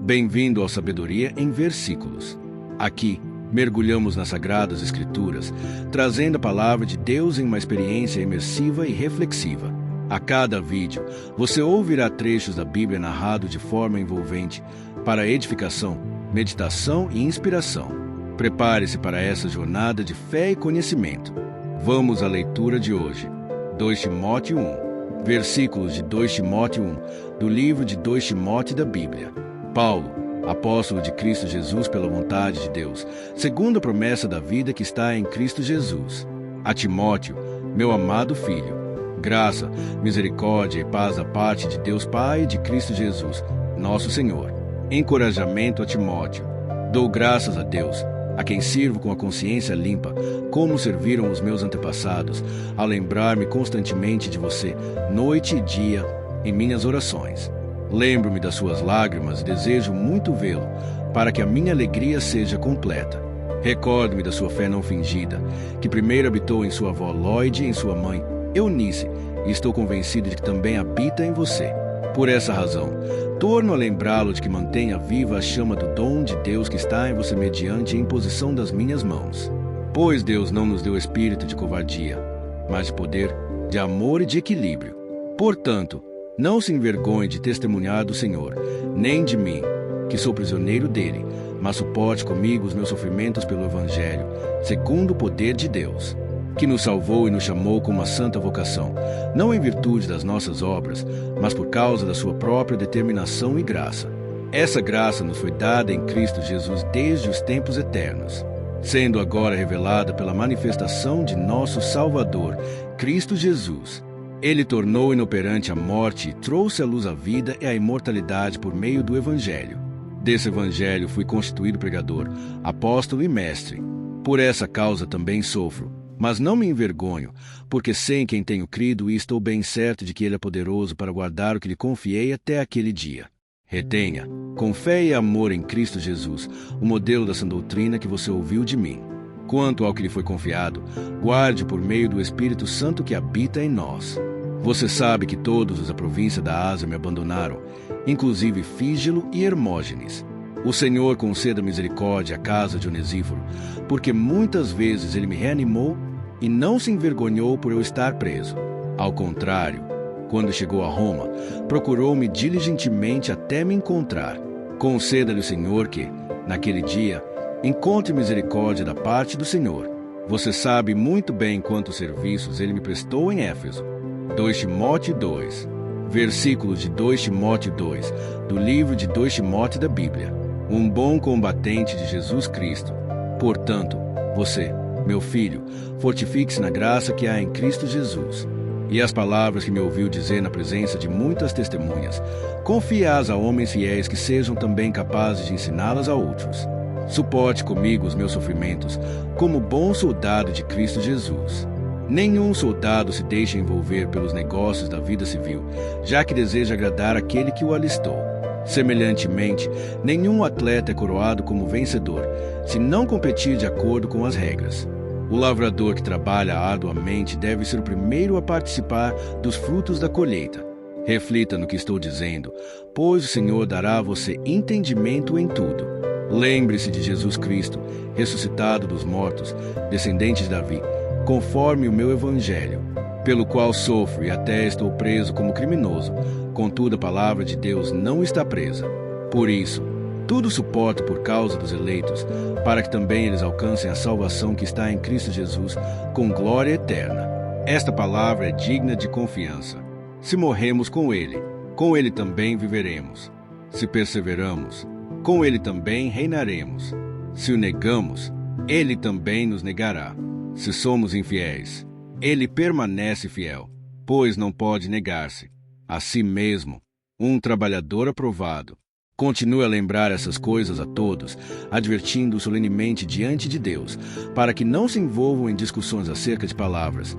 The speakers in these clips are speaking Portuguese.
Bem-vindo ao Sabedoria em Versículos. Aqui, mergulhamos nas Sagradas Escrituras, trazendo a palavra de Deus em uma experiência imersiva e reflexiva. A cada vídeo, você ouvirá trechos da Bíblia narrados de forma envolvente para edificação, meditação e inspiração. Prepare-se para essa jornada de fé e conhecimento. Vamos à leitura de hoje. 2 Timóteo 1. Versículos de 2 Timóteo 1, do livro de 2 Timóteo da Bíblia. Paulo, apóstolo de Cristo Jesus pela vontade de Deus, segundo a promessa da vida que está em Cristo Jesus. A Timóteo, meu amado filho, graça, misericórdia e paz da parte de Deus Pai e de Cristo Jesus, nosso Senhor. Encorajamento a Timóteo. Dou graças a Deus, a quem sirvo com a consciência limpa, como serviram os meus antepassados, a lembrar-me constantemente de você, noite e dia, em minhas orações. Lembro-me das suas lágrimas e desejo muito vê-lo, para que a minha alegria seja completa. Recordo-me da sua fé não fingida, que primeiro habitou em sua avó Lloyd e em sua mãe, Eunice, e estou convencido de que também habita em você. Por essa razão, torno a lembrá-lo de que mantenha viva a chama do dom de Deus que está em você mediante a imposição das minhas mãos. Pois Deus não nos deu espírito de covardia, mas de poder, de amor e de equilíbrio. Portanto, não se envergonhe de testemunhar do Senhor, nem de mim, que sou prisioneiro dele, mas suporte comigo os meus sofrimentos pelo Evangelho, segundo o poder de Deus, que nos salvou e nos chamou com uma santa vocação, não em virtude das nossas obras, mas por causa da sua própria determinação e graça. Essa graça nos foi dada em Cristo Jesus desde os tempos eternos, sendo agora revelada pela manifestação de nosso Salvador, Cristo Jesus. Ele tornou inoperante a morte e trouxe à luz a vida e a imortalidade por meio do Evangelho. Desse Evangelho fui constituído pregador, apóstolo e mestre. Por essa causa também sofro, mas não me envergonho, porque sei em quem tenho crido e estou bem certo de que Ele é poderoso para guardar o que lhe confiei até aquele dia. Retenha, com fé e amor em Cristo Jesus, o modelo da sã doutrina que você ouviu de mim. Quanto ao que lhe foi confiado, guarde por meio do Espírito Santo que habita em nós. Você sabe que todos os da província da Ásia me abandonaram, inclusive Fígelo e Hermógenes. O Senhor conceda misericórdia à casa de Onesíforo, porque muitas vezes ele me reanimou e não se envergonhou por eu estar preso. Ao contrário, quando chegou a Roma, procurou-me diligentemente até me encontrar. Conceda-lhe o Senhor que, naquele dia, encontre misericórdia da parte do Senhor. Você sabe muito bem quantos serviços ele me prestou em Éfeso. 2 Timóteo 2. Versículos de 2 Timóteo 2, do livro de 2 Timóteo da Bíblia. Um bom combatente de Jesus Cristo. Portanto, você, meu filho, fortifique-se na graça que há em Cristo Jesus. E as palavras que me ouviu dizer na presença de muitas testemunhas, confie-as a homens fiéis que sejam também capazes de ensiná-las a outros. Suporte comigo os meus sofrimentos, como bom soldado de Cristo Jesus. Nenhum soldado se deixa envolver pelos negócios da vida civil, já que deseja agradar aquele que o alistou. Semelhantemente, nenhum atleta é coroado como vencedor, se não competir de acordo com as regras. O lavrador que trabalha arduamente deve ser o primeiro a participar dos frutos da colheita. Reflita no que estou dizendo, pois o Senhor dará a você entendimento em tudo. Lembre-se de Jesus Cristo, ressuscitado dos mortos, descendente de Davi, conforme o meu Evangelho, pelo qual sofro e até estou preso como criminoso, contudo a palavra de Deus não está presa. Por isso, tudo suporto por causa dos eleitos, para que também eles alcancem a salvação que está em Cristo Jesus, com glória eterna. Esta palavra é digna de confiança. Se morremos com Ele também viveremos. Se perseveramos, com Ele também reinaremos. Se o negamos, Ele também nos negará. Se somos infiéis, Ele permanece fiel, pois não pode negar-se a si mesmo, um trabalhador aprovado. Continue a lembrar essas coisas a todos, advertindo solenemente diante de Deus, para que não se envolvam em discussões acerca de palavras.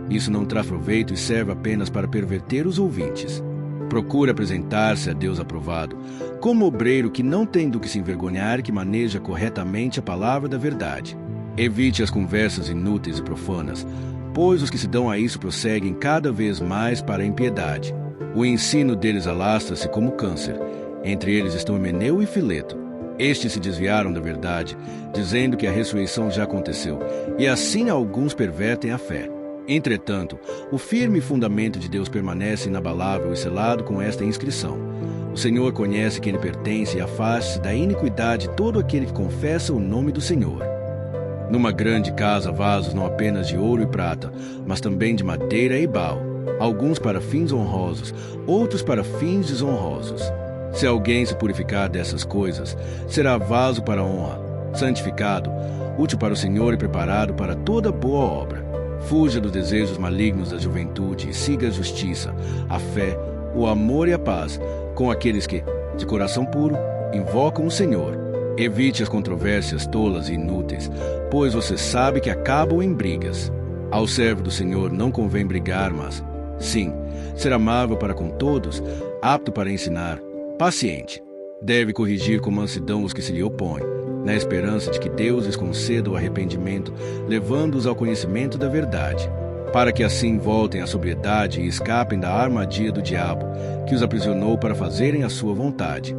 Isso não traz proveito e serve apenas para perverter os ouvintes. Procure apresentar-se a Deus aprovado, como obreiro que não tem do que se envergonhar e que maneja corretamente a palavra da verdade. Evite as conversas inúteis e profanas, pois os que se dão a isso prosseguem cada vez mais para a impiedade. O ensino deles alastra-se como câncer, Entre eles estão Himeneu e Fileto. Estes se desviaram da verdade, dizendo que a ressurreição já aconteceu, e assim alguns pervertem a fé. Entretanto, o firme fundamento de Deus permanece inabalável e selado com esta inscrição: o Senhor conhece quem lhe pertence e afaste-se da iniquidade todo aquele que confessa o nome do Senhor. Numa grande casa, vasos não apenas de ouro e prata, mas também de madeira e barro, alguns para fins honrosos, outros para fins desonrosos. Se alguém se purificar dessas coisas, será vaso para honra, santificado, útil para o Senhor e preparado para toda boa obra. Fuja dos desejos malignos da juventude e siga a justiça, a fé, o amor e a paz com aqueles que, de coração puro, invocam o Senhor. Evite as controvérsias tolas e inúteis, pois você sabe que acabam em brigas. Ao servo do Senhor não convém brigar, mas, sim, ser amável para com todos, apto para ensinar, paciente. Deve corrigir com mansidão os que se lhe opõem, na esperança de que Deus lhes conceda o arrependimento, levando-os ao conhecimento da verdade, para que assim voltem à sobriedade e escapem da armadilha do diabo, que os aprisionou para fazerem a sua vontade.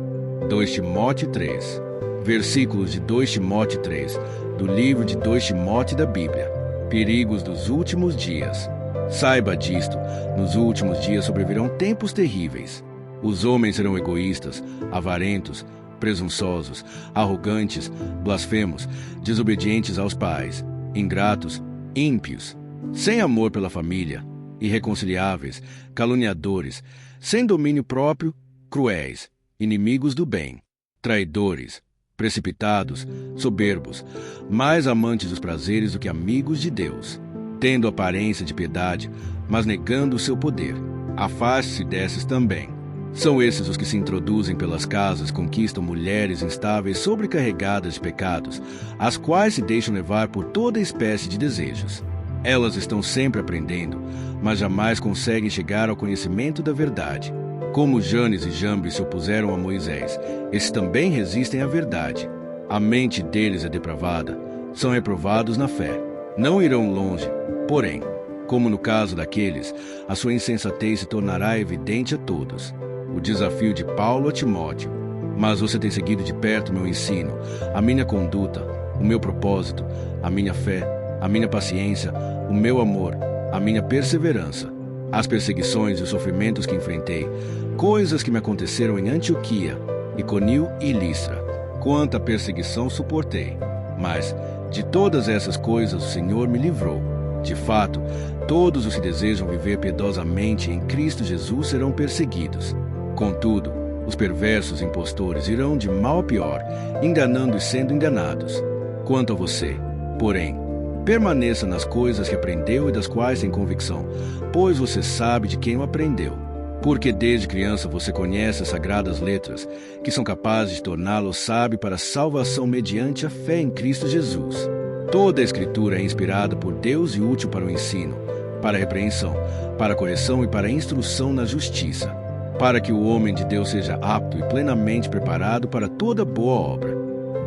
2 Timóteo 3. Versículos de 2 Timóteo 3, do livro de 2 Timóteo da Bíblia. Perigos dos últimos dias. Saiba disto, nos últimos dias sobrevirão tempos terríveis. Os homens serão egoístas, avarentos, presunçosos, arrogantes, blasfemos, desobedientes aos pais, ingratos, ímpios, sem amor pela família, irreconciliáveis, caluniadores, sem domínio próprio, cruéis, inimigos do bem, traidores, precipitados, soberbos, mais amantes dos prazeres do que amigos de Deus, tendo aparência de piedade, mas negando o seu poder. Afaste-se desses também. São esses os que se introduzem pelas casas, conquistam mulheres instáveis sobrecarregadas de pecados, as quais se deixam levar por toda espécie de desejos. Elas estão sempre aprendendo, mas jamais conseguem chegar ao conhecimento da verdade. Como Janes e Jambres se opuseram a Moisés, esses também resistem à verdade. A mente deles é depravada, são reprovados na fé. Não irão longe, porém, como no caso daqueles, a sua insensatez se tornará evidente a todos. O desafio de Paulo a Timóteo. Mas você tem seguido de perto o meu ensino, a minha conduta, o meu propósito, a minha fé, a minha paciência, o meu amor, a minha perseverança, as perseguições e os sofrimentos que enfrentei, coisas que me aconteceram em Antioquia, Iconio e Listra. Quanta perseguição suportei, mas de todas essas coisas o Senhor me livrou. De fato, todos os que desejam viver piedosamente em Cristo Jesus serão perseguidos. Contudo, os perversos impostores irão de mal a pior, enganando e sendo enganados. Quanto a você, porém, permaneça nas coisas que aprendeu e das quais tem convicção, pois você sabe de quem o aprendeu. Porque desde criança você conhece as sagradas letras, que são capazes de torná-lo sábio para a salvação mediante a fé em Cristo Jesus. Toda a Escritura é inspirada por Deus e útil para o ensino, para a repreensão, para a correção e para a instrução na justiça, para que o homem de Deus seja apto e plenamente preparado para toda boa obra.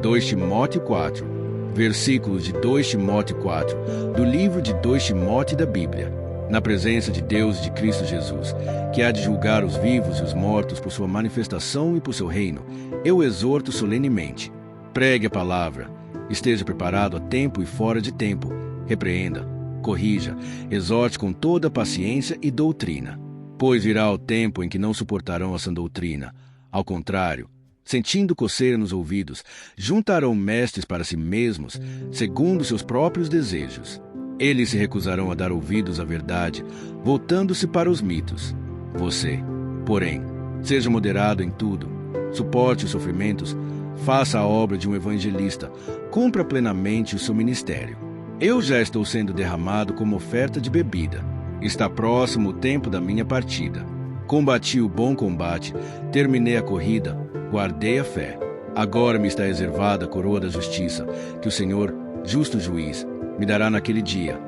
2 Timóteo 4, versículos de 2 Timóteo 4, do livro de 2 Timóteo da Bíblia. Na presença de Deus e de Cristo Jesus, que há de julgar os vivos e os mortos por sua manifestação e por seu reino, eu exorto solenemente. Pregue a palavra, esteja preparado a tempo e fora de tempo, repreenda, corrija, exorte com toda paciência e doutrina. Pois virá o tempo em que não suportarão a sã doutrina. Ao contrário, sentindo coceira nos ouvidos, juntarão mestres para si mesmos, segundo seus próprios desejos. Eles se recusarão a dar ouvidos à verdade, voltando-se para os mitos. Você, porém, seja moderado em tudo, suporte os sofrimentos, faça a obra de um evangelista, cumpra plenamente o seu ministério. Eu já estou sendo derramado como oferta de bebida. Está próximo o tempo da minha partida. Combati o bom combate, terminei a corrida, guardei a fé. Agora me está reservada a coroa da justiça, que o Senhor, justo juiz, me dará naquele dia,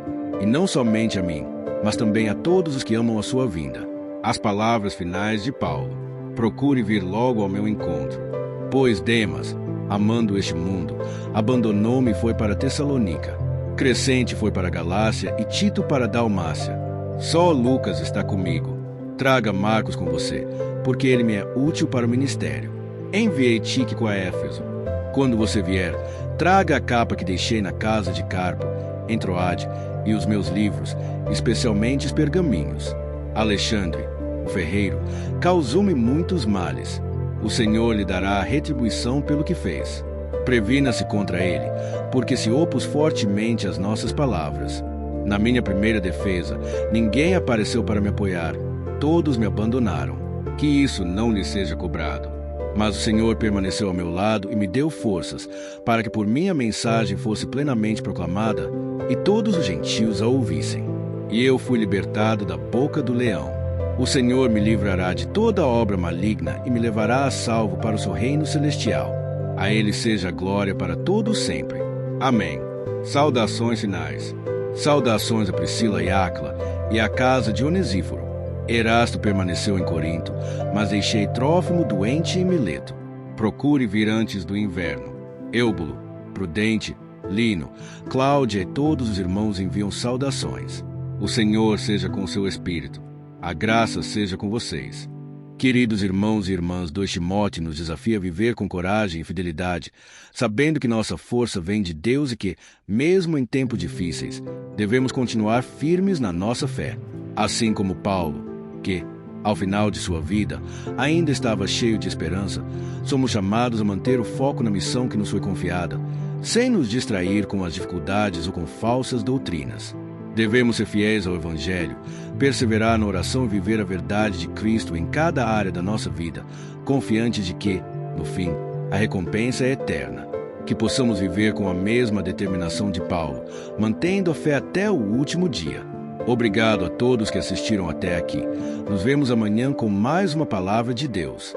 e não somente a mim, mas também a todos os que amam a sua vinda. As palavras finais de Paulo. Procure vir logo ao meu encontro. Pois Demas, amando este mundo, abandonou-me e foi para Tessalônica. Crescente foi para Galácia e Tito para Dalmácia. Só Lucas está comigo. Traga Marcos com você, porque ele me é útil para o ministério. Enviei Tíquico a Éfeso. Quando você vier, traga a capa que deixei na casa de Carpo, em Troade, e os meus livros, especialmente os pergaminhos. Alexandre, o ferreiro, causou-me muitos males. O Senhor lhe dará a retribuição pelo que fez. Previna-se contra ele, porque se opôs fortemente às nossas palavras. Na minha primeira defesa, ninguém apareceu para me apoiar. Todos me abandonaram. Que isso não lhe seja cobrado. Mas o Senhor permaneceu ao meu lado e me deu forças, para que por minha mensagem fosse plenamente proclamada, e todos os gentios a ouvissem. E eu fui libertado da boca do leão. O Senhor me livrará de toda obra maligna e me levará a salvo para o seu reino celestial. A ele seja a glória para todos sempre. Amém. Saudações finais. Saudações a Priscila e Áquila e à casa de Onesíforo. Erasto permaneceu em Corinto, mas deixei Trófimo doente em Mileto. Procure vir antes do inverno. Eubulo, Prudente, Lino, Cláudia e todos os irmãos enviam saudações. O Senhor seja com o seu espírito. A graça seja com vocês. Queridos irmãos e irmãs, 2 Timóteo nos desafia a viver com coragem e fidelidade, sabendo que nossa força vem de Deus e que, mesmo em tempos difíceis, devemos continuar firmes na nossa fé. Assim como Paulo, que, ao final de sua vida, ainda estava cheio de esperança, somos chamados a manter o foco na missão que nos foi confiada, sem nos distrair com as dificuldades ou com falsas doutrinas. Devemos ser fiéis ao Evangelho, perseverar na oração e viver a verdade de Cristo em cada área da nossa vida, confiantes de que, no fim, a recompensa é eterna. Que possamos viver com a mesma determinação de Paulo, mantendo a fé até o último dia. Obrigado a todos que assistiram até aqui. Nos vemos amanhã com mais uma palavra de Deus.